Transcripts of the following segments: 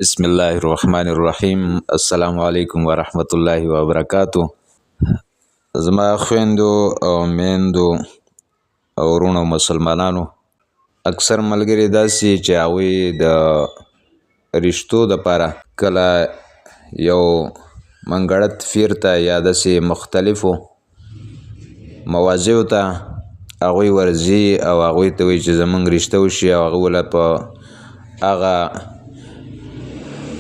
بسم الله الرحمن الرحیم. السلام علیکم ورحمت الله وبرکاتو. زما خویندو او میندو او ورونو مسلمانانو، اکثر ملګري داسې چې هغوی د رشتو دپاره کله یو منګړت فیر ته یا داسې مختلفو مواضعو ته هغوی ورځي او هغوی ته وایي چې زموږ رشته وشي او هغه وله په هغه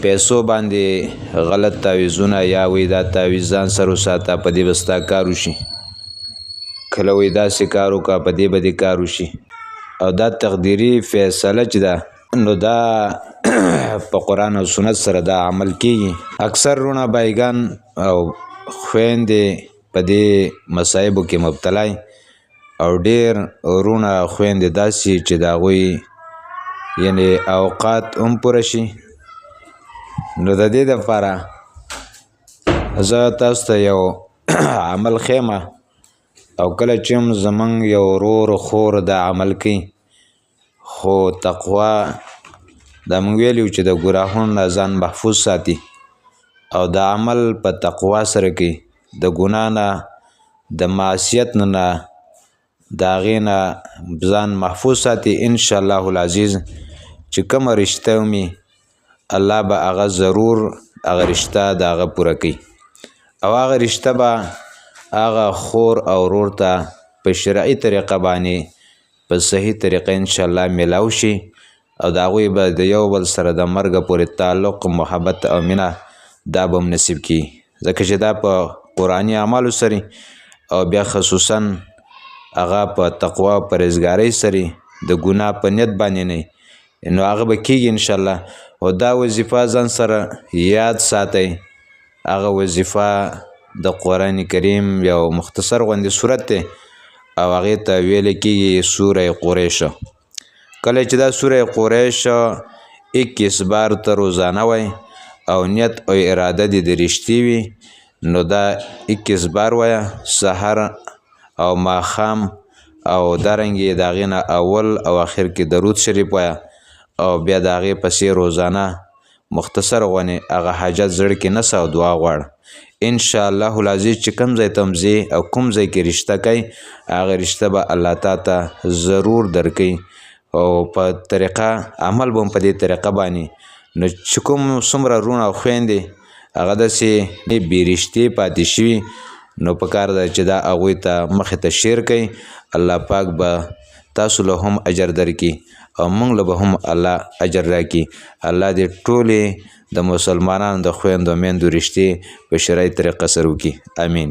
پیسو باندې غلط تعویضونه یا وایي دا تعویض ځان سره وساته په دې به ستا کار وشي، کله وایي داسې کار وکړه په دې به دې کار وشي. او دا تقدیري فیصله چې ده نو دا په قرآن او سنت سره دا عمل کیږي. اکثر رونه بایګان او خویندې په دې مصایبو کې مبتلا او ډېر رونه خویندې داسې چې د هغوی یعنې اوقات هم پوره شي. نو د دې دپاره زه تاسو ته یو عمل ښیم او کله چې هم زموږ یو ورور خور دا عمل کوي خو تقوا دا موږ ویلي چې د ګناهونو نه ځان محفوظ ساتي او دا عمل په تقوا سره کوي، د ګناه نه د معصیت نه د هغې نه ځان محفوظ ساتي. انشاءالله العزیز چې کومه رشته ومي الله به هغه ضرور هغه رشته د هغه پوره کوي او هغه رشته به هغه خور او ورور ته په شرعي طریقه باندې په صحیح طریقه انشاءالله میلاو شي او د هغوی به د یو بل سره د مرګه پورې تعلق محبت او مینه دا به هم نصیب کړي، ځکه چې دا په قرآني اعمالو سره او بیا خصوصا هغه په تقوا او پرهیزګارۍ سره د ګناه په نیت باندې نه نو هغه به کېږي انشاءالله. او دا وظیفه ځان سره یاد ساتئ، هغه وظیفه د قرآن کریم یو مختصر غوندې صورت دی او هغې ته ویلی کېږي سوره قریش. کله چې دا سوره قریش 21 بار ته روزانه وای او نیت او اراده دې د رښتې وي نو دا 21 بار وایه، سحر او ماښام او دارنګې د هغې نه اول او اخر کې درود شریف وایه او بیا د هغې پسې روزانه مختصر غونې هغه حاجت زړه کې نسه او دعا غواړه. انشاءالله العزیز چې کوم ځای ته هم ځې او کوم ځای کې رشته کوي هغه رشته به الله تا ته ضرور درکوي او په طریقه عمل به هم په دې طریقه باندې. نو چې کوم څومره رونه او خویندې هغه داسې بې رشتې پاتې شوي نو پکار ده چې دا هغوی ته مخې ته شیر کوي، الله پاک به تاسو له هم اجر درکړي او موږ له به هم الله اجر راکړي. الله دې ټولې د مسلمانانو د خویندو میندو رشتې په شرعي طریقه سره وکړي. امین.